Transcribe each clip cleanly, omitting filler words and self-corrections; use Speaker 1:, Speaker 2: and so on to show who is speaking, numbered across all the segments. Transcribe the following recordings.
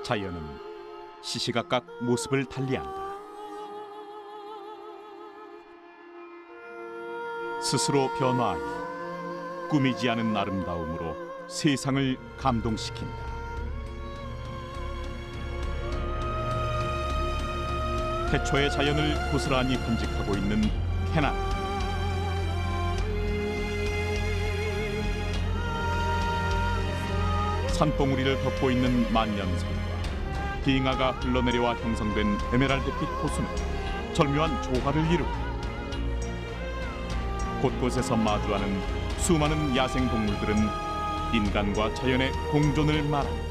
Speaker 1: 자연은 시시각각 모습을 달리한다. 스스로 변화하여 꾸미지 않은 아름다움으로 세상을 감동시킨다. 태초의 자연을 고스란히 간직하고 있는 캐나다. 산봉우리를 덮고 있는 만년설과 빙하가 흘러내려와 형성된 에메랄드빛 호수는 절묘한 조화를 이루고 곳곳에서 마주하는 수많은 야생 동물들은 인간과 자연의 공존을 말한다.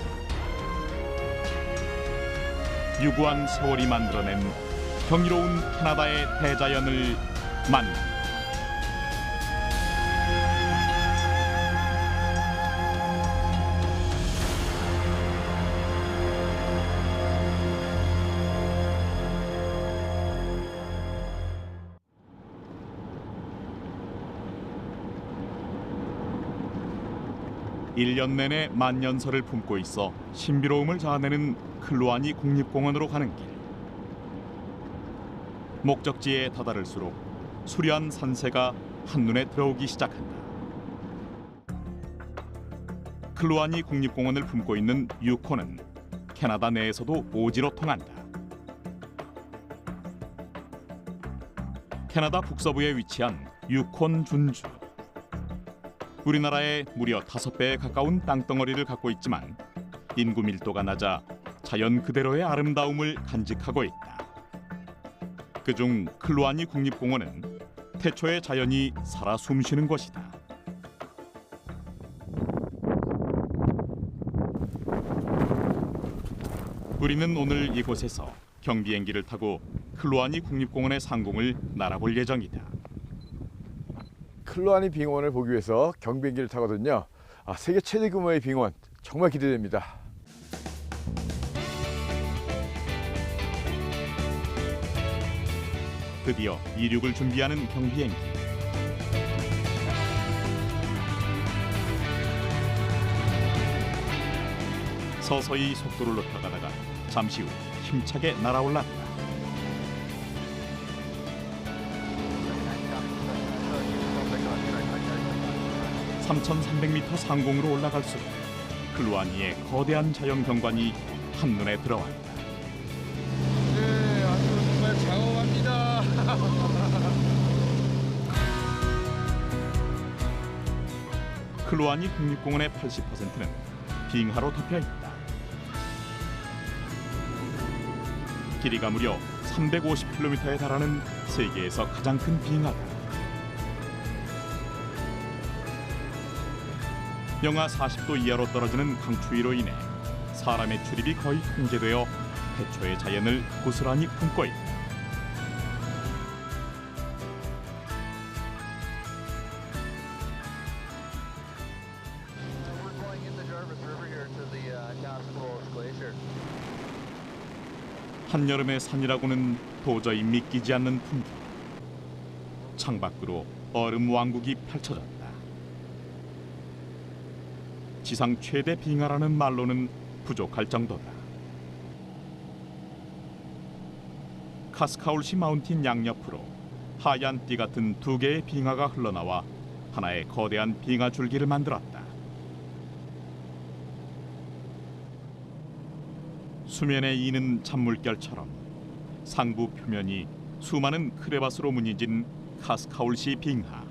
Speaker 1: 유구한 세월이 만들어낸 경이로운 캐나다의 대자연을 만나. 1년 내내 만년설을 품고 있어 신비로움을 자아내는 클루아니 국립공원으로 가는 길. 목적지에 다다를수록 수려한 산세가 한눈에 들어오기 시작한다. 클루아니 국립공원을 품고 있는 유콘은 캐나다 내에서도 오지로 통한다. 캐나다 북서부에 위치한 유콘 준주. 우리나라의 무려 5배에 가까운 땅덩어리를 갖고 있지만 인구 밀도가 낮아 자연 그대로의 아름다움을 간직하고 있다. 그중 클루아니 국립공원은 태초의 자연이 살아 숨쉬는 곳이다. 우리는 오늘 이곳에서 경비행기를 타고 클루아니 국립공원의 상공을 날아볼 예정이다.
Speaker 2: 클루아니 빙원을 보기 위해서 경비행기를 타거든요. 세계 최대 규모의 빙원 정말 기대됩니다.
Speaker 1: 드디어 이륙을 준비하는 경비행기. 서서히 속도를 높여가다가 잠시 후 힘차게 날아올랐다. 3,300m 상공으로 올라갈수록 클루아니의 거대한 자연 경관이 한눈에 들어왔다.
Speaker 3: 네, 아주 정말 장엄합니다.
Speaker 1: 클루아니 국립공원의 80%는 빙하로 덮여 있다. 길이가 무려 350km에 달하는 세계에서 가장 큰 빙하다. 영하 40도 이하로 떨어지는 강추위로 인해 사람의 출입이 거의 금지되어 태초의 자연을 고스란히 품고 있다. 한여름의 산이라고는 도저히 믿기지 않는 풍경. 창밖으로 얼음 왕국이 펼쳐졌다. 지상 최대 빙하라는 말로는 부족할 정도다. 카스카울시 마운틴 양옆으로 하얀 띠 같은 2개의 빙하가 흘러나와 하나의 거대한 빙하 줄기를 만들었다. 수면에 이는 잔물결처럼 상부 표면이 수많은 크레바스로 무늬진 카스카울시 빙하.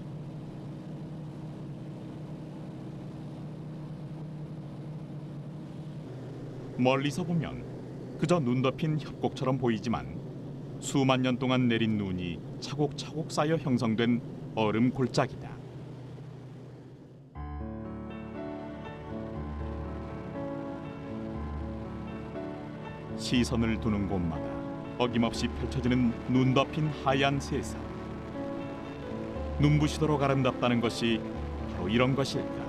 Speaker 1: 멀리서 보면 그저 눈 덮인 협곡처럼 보이지만 수만 년 동안 내린 눈이 차곡차곡 쌓여 형성된 얼음 골짜기다. 시선을 두는 곳마다 어김없이 펼쳐지는 눈 덮인 하얀 세상. 눈부시도록 아름답다는 것이 바로 이런 것일까?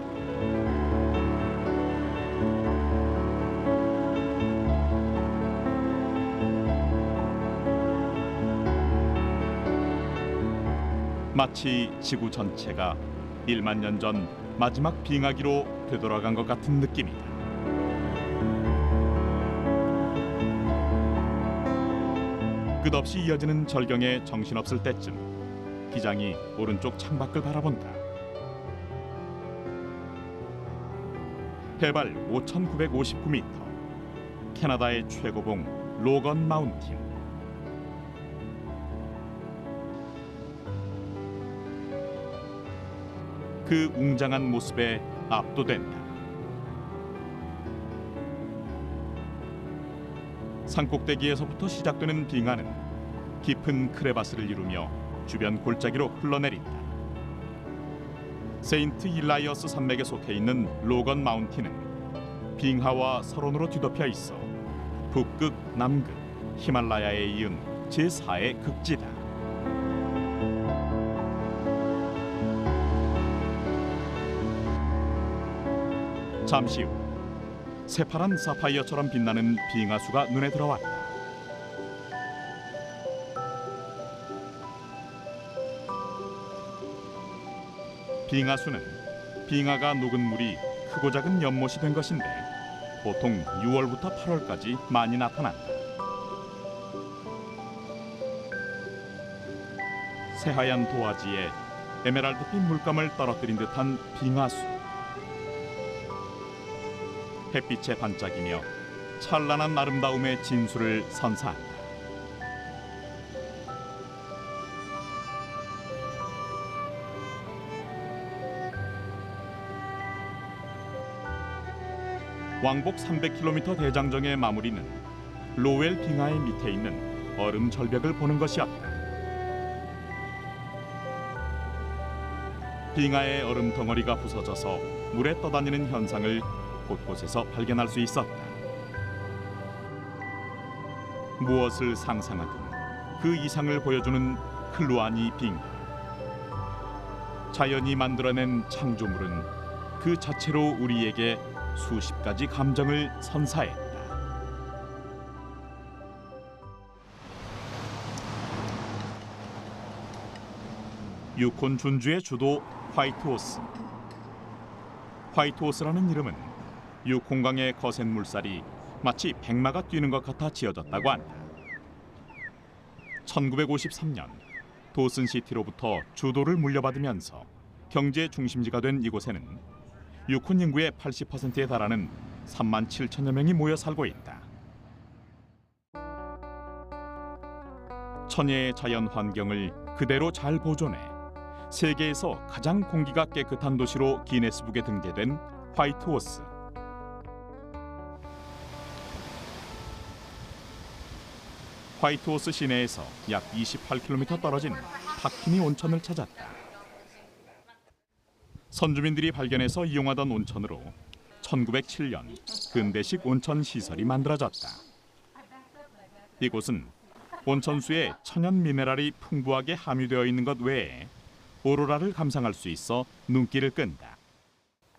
Speaker 1: 마치 지구 전체가 1만 년 전 마지막 빙하기로 되돌아간 것 같은 느낌이다. 끝없이 이어지는 절경에 정신없을 때쯤 기장이 오른쪽 창밖을 바라본다. 해발 5,959m, 캐나다의 최고봉 로건 마운틴. 그 웅장한 모습에 압도된다. 산꼭대기에서부터 시작되는 빙하는 깊은 크레바스를 이루며 주변 골짜기로 흘러내린다. 세인트 일라이어스 산맥에 속해 있는 로건 마운틴은 빙하와 설원으로 뒤덮여 있어 북극, 남극, 히말라야에 이은 제4의 극지다. 잠시 후 새파란 사파이어처럼 빛나는 빙하수가 눈에 들어왔다. 빙하수는 빙하가 녹은 물이 크고 작은 연못이 된 것인데 보통 6월부터 8월까지 많이 나타난다. 새하얀 도화지에 에메랄드빛 물감을 떨어뜨린 듯한 빙하수. 햇빛에 반짝이며 찬란한 아름다움의 진수를 선사한다. 왕복 300km 대장정의 마무리는 로웰 빙하의 밑에 있는 얼음 절벽을 보는 것이었다. 빙하의 얼음 덩어리가 부서져서 물에 떠다니는 현상을 곳곳에서 발견할 수 있었다. 무엇을 상상하든 그 이상을 보여주는 클루아니 빙하. 자연이 만들어낸 창조물은 그 자체로 우리에게 수십 가지 감정을 선사했다. 유콘 준주의 주도 화이트호스. 화이트호스라는 이름은 유콘강의 거센 물살이 마치 백마가 뛰는 것 같아 지어졌다고 한다. 1953년 도슨시티로부터 주도를 물려받으면서 경제 중심지가 된 이곳에는 유콘 인구의 80%에 달하는 3만 7천여 명이 모여 살고 있다. 천혜의 자연 환경을 그대로 잘 보존해 세계에서 가장 공기가 깨끗한 도시로 기네스북에 등재된 화이트호스. 화이트호스 시내에서 약 28km 떨어진 파키니 온천을 찾았다. 선주민들이 발견해서 이용하던 온천으로 1907년 근대식 온천 시설이 만들어졌다. 이곳은 온천수에 천연 미네랄이 풍부하게 함유되어 있는 것 외에 오로라를 감상할 수 있어 눈길을 끈다.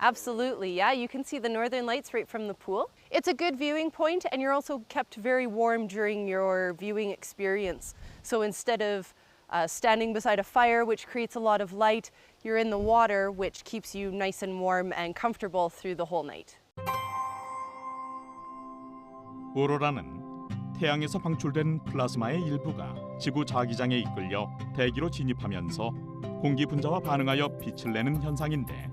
Speaker 4: Absolutely, yeah. You can see the northern lights right from the pool. It's a good viewing point, and you're also kept very warm during your viewing experience. So instead of standing beside a fire, which creates a lot of light, you're in the water, which keeps you nice and warm and comfortable through the whole night.
Speaker 1: 오로라는 태양에서 방출된 플라즈마의 일부가 지구 자기장에 이끌려 대기로 진입하면서 공기 분자와 반응하여 빛을 내는 현상인데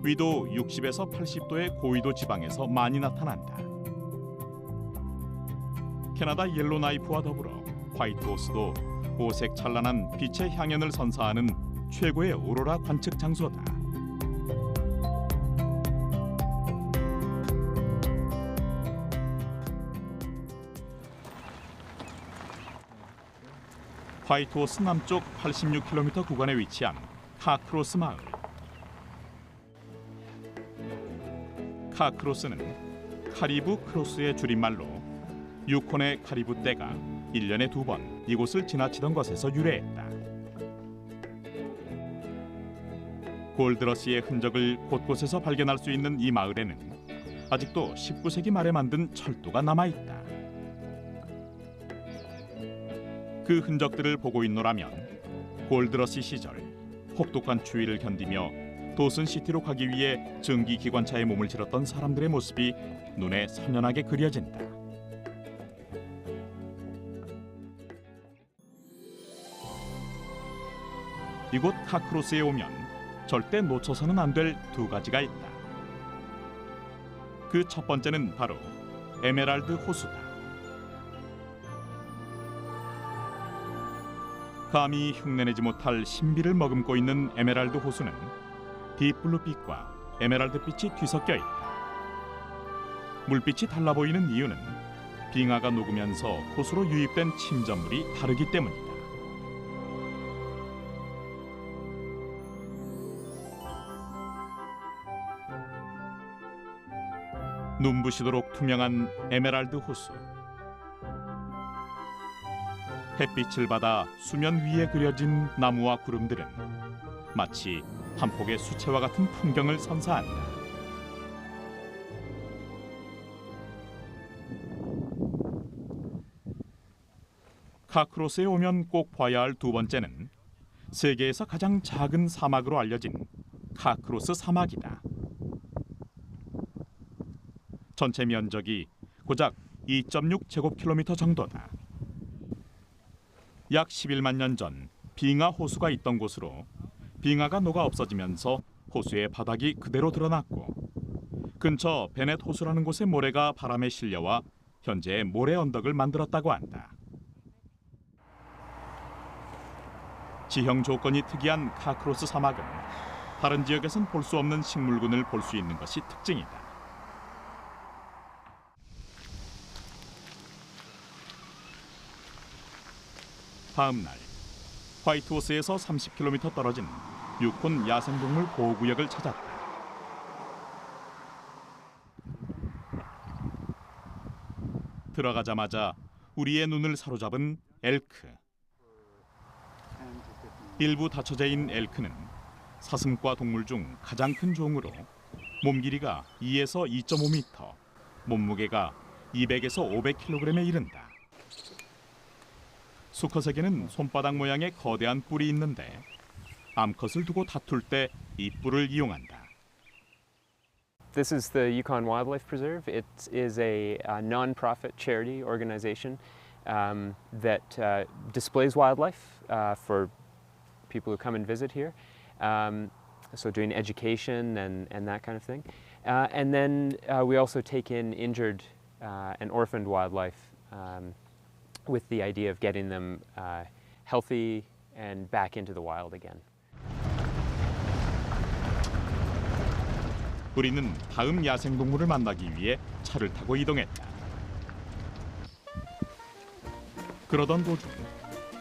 Speaker 1: 위도 60에서 80도의 고위도 지방에서 많이 나타난다. 캐나다 옐로나이프와 더불어 화이트호스도 오색 찬란한 빛의 향연을 선사하는 최고의 오로라 관측 장소다. 화이트호스 남쪽 86km 구간에 위치한 카크로스 마을. 카크로스는 카리브 크로스의 줄임말로 유콘의 카리브 떼가 1년에 2번 이곳을 지나치던 것에서 유래했다. 골드러시의 흔적을 곳곳에서 발견할 수 있는 이 마을에는 아직도 19세기 말에 만든 철도가 남아있다. 그 흔적들을 보고 있노라면 골드러시 시절 혹독한 추위를 견디며 도슨시티로 가기 위해 증기기관차에 몸을 실었던 사람들의 모습이 눈에 선연하게 그려진다. 이곳 카크로스에 오면 절대 놓쳐서는 안 될 두 가지가 있다. 그 첫 번째는 바로 에메랄드 호수다. 감히 흉내내지 못할 신비를 머금고 있는 에메랄드 호수는 딥블루빛과 에메랄드빛이 뒤섞여 있다. 물빛이 달라 보이는 이유는 빙하가 녹으면서 호수로 유입된 침전물이 다르기 때문이다. 눈부시도록 투명한 에메랄드 호수. 햇빛을 받아 수면 위에 그려진 나무와 구름들은 마치 한 폭의 수채화 같은 풍경을 선사한다. 카크로스에 오면 꼭 봐야 할 두 번째는 세계에서 가장 작은 사막으로 알려진 카크로스 사막이다. 전체 면적이 고작 2.6 제곱킬로미터 정도다. 약 11만 년 전 빙하 호수가 있던 곳으로 빙하가 녹아 없어지면서 호수의 바닥이 그대로 드러났고 근처 베넷 호수라는 곳의 모래가 바람에 실려와 현재의 모래 언덕을 만들었다고 한다. 지형 조건이 특이한 카크로스 사막은 다른 지역에선 볼 수 없는 식물군을 볼 수 있는 것이 특징이다. 다음 날 화이트호스에서 30km 떨어진 유콘 야생동물 보호구역을 찾았다. 들어가자마자 우리의 눈을 사로잡은 엘크. 일부 다처제 인 엘크는 사슴과 동물 중 가장 큰 종으로 몸 길이가 2에서 2.5m, 몸무게가 200에서 500kg에 이른다. 수컷에게는 손바닥 모양의 거대한 뿔이 있는데 암컷을 두고 다툴 때 이 뿔을 이용한다.
Speaker 5: This is the Yukon Wildlife Preserve. It is a non-profit charity organization that displays wildlife for people who come and visit here. So doing education and that kind of thing. And then we also take in injured and orphaned wildlife with the idea of getting them healthy and back into the wild again.
Speaker 1: 우리는 다음 야생동물을 만나기 위해 차를 타고 이동했다. 그러던 도중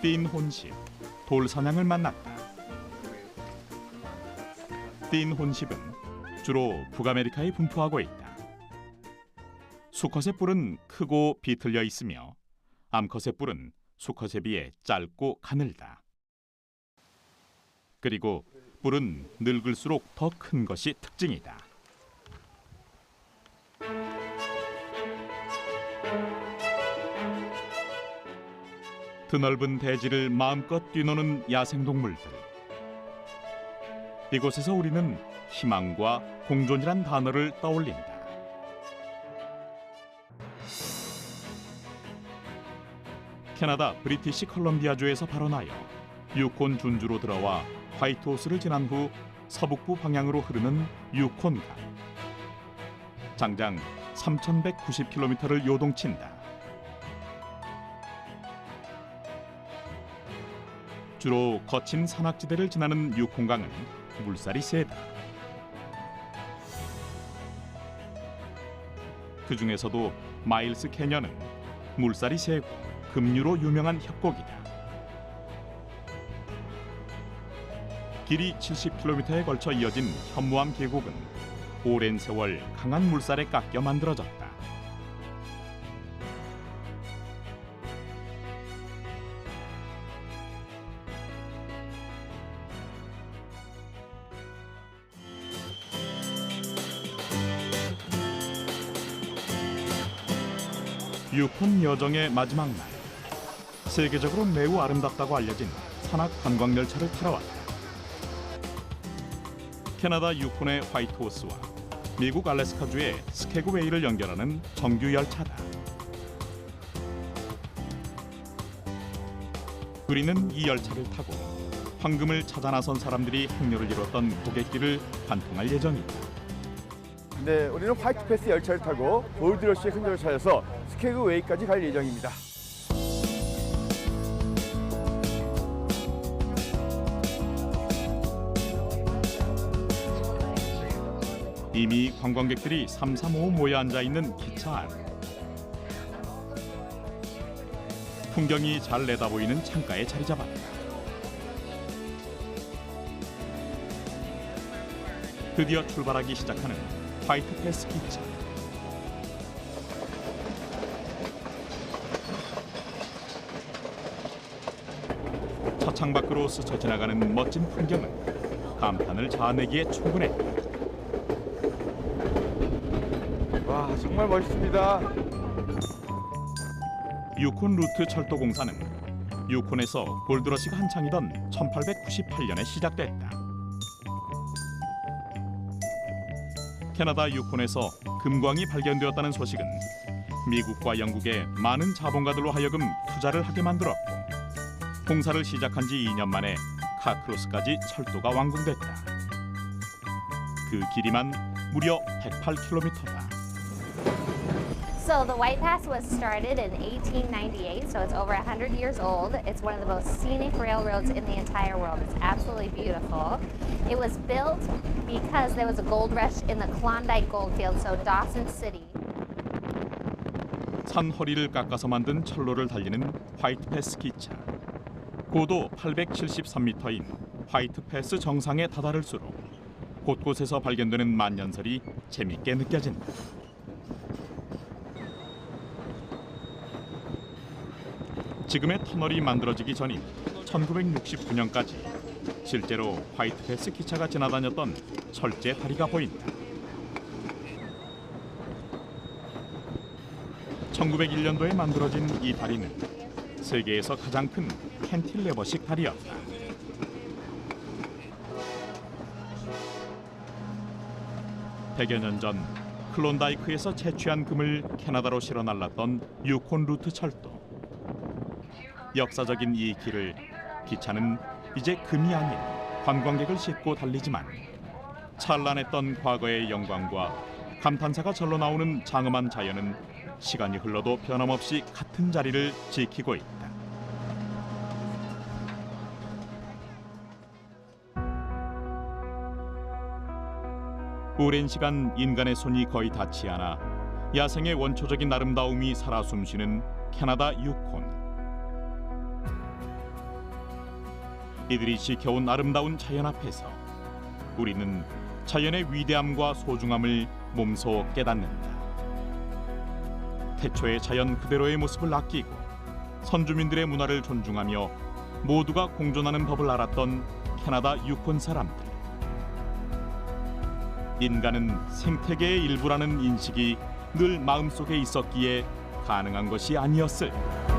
Speaker 1: 띤 혼십, 돌사냥을 만났다. 띤 혼십은 주로 북아메리카에 분포하고 있다. 수컷의 뿔은 크고 비틀려 있으며 암컷의 뿔은 수컷에 비해 짧고 가늘다. 그리고 뿔은 늙을수록 더 큰 것이 특징이다. 드넓은 대지를 마음껏 뛰노는 야생동물들. 이곳에서 우리는 희망과 공존이란 단어를 떠올린다. 캐나다 브리티시 컬럼비아주에서 발원하여 유콘 준주로 들어와 화이트호스를 지난 후 서북부 방향으로 흐르는 유콘강. 장장 3,190km를 요동친다. 주로 거친 산악지대를 지나는 유콘강은 물살이 세다. 그 중에서도 마일스 캐년은 물살이 세고 급류로 유명한 협곡이다. 길이 70km에 걸쳐 이어진 현무암 계곡은 오랜 세월 강한 물살에 깎여 만들어졌다. 유콘 여정의 마지막 날, 세계적으로 매우 아름답다고 알려진 산악 관광열차를 타러 왔다. 캐나다 유콘의 화이트호스와 미국 알래스카주의 스케그웨이를 연결하는 정규 열차다. 우리는 이 열차를 타고 황금을 찾아 나선 사람들이 행렬을 이뤘던 고갯길을 관통할 예정이다.
Speaker 2: 네, 우리는 화이트 패스 열차를 타고 골드러시의 흔적을 찾아서 스케그웨이까지 갈 예정입니다.
Speaker 1: 이미 관광객들이 삼삼오오 모여 앉아 있는 기차 안. 풍경이 잘 내다보이는 창가에 자리 잡았다. 드디어 출발하기 시작하는 화이트 패스 기차. 차창 밖으로 스쳐 지나가는 멋진 풍경은 감탄을 자아내기에 충분했다.
Speaker 2: 와, 정말 멋있습니다.
Speaker 1: 유콘 루트 철도공사는 유콘에서 골드러시가 한창이던 1898년에 시작됐다. 캐나다 유콘에서 금광이 발견되었다는 소식은 미국과 영국의 많은 자본가들로 하여금 투자를 하게 만들었고, 공사를 시작한 지 2년 만에 카크로스까지 철도가 완공됐다. 그 길이만 무려 108km다.
Speaker 6: So the White Pass was started in 1898, so it's over 100 years old. It's one of the most scenic railroads in the entire world. It's absolutely beautiful. It was built because there was a gold rush in the Klondike goldfield, so Dawson City.
Speaker 1: 산 허리를 깎아서 만든 철로를 달리는 화이트 패스 기차. 고도 873m인 화이트 패스 정상에 다다를수록 곳곳에서 발견되는 만년설이 재밌게 느껴진다. 지금의 터널이 만들어지기 전인 1969년까지 실제로 화이트 패스 기차가 지나다녔던 철제 다리가 보인다. 1901년도에 만들어진 이 다리는 세계에서 가장 큰 캔틸레버식 다리였다. 백여 년 전 클론다이크에서 채취한 금을 캐나다로 실어 날랐던 유콘 루트 철도. 역사적인 이 길을 기차는 이제 금이 아닌 관광객을 싣고 달리지만 찬란했던 과거의 영광과 감탄사가 절로 나오는 장엄한 자연은 시간이 흘러도 변함없이 같은 자리를 지키고 있다. 오랜 시간 인간의 손이 거의 닿지 않아 야생의 원초적인 아름다움이 살아 숨쉬는 캐나다 유콘. 이들이 지켜온 아름다운 자연 앞에서 우리는 자연의 위대함과 소중함을 몸소 깨닫는다. 태초의 자연 그대로의 모습을 아끼고 선주민들의 문화를 존중하며 모두가 공존하는 법을 알았던 캐나다 유콘 사람들. 인간은 생태계의 일부라는 인식이 늘 마음속에 있었기에 가능한 것이 아니었을까.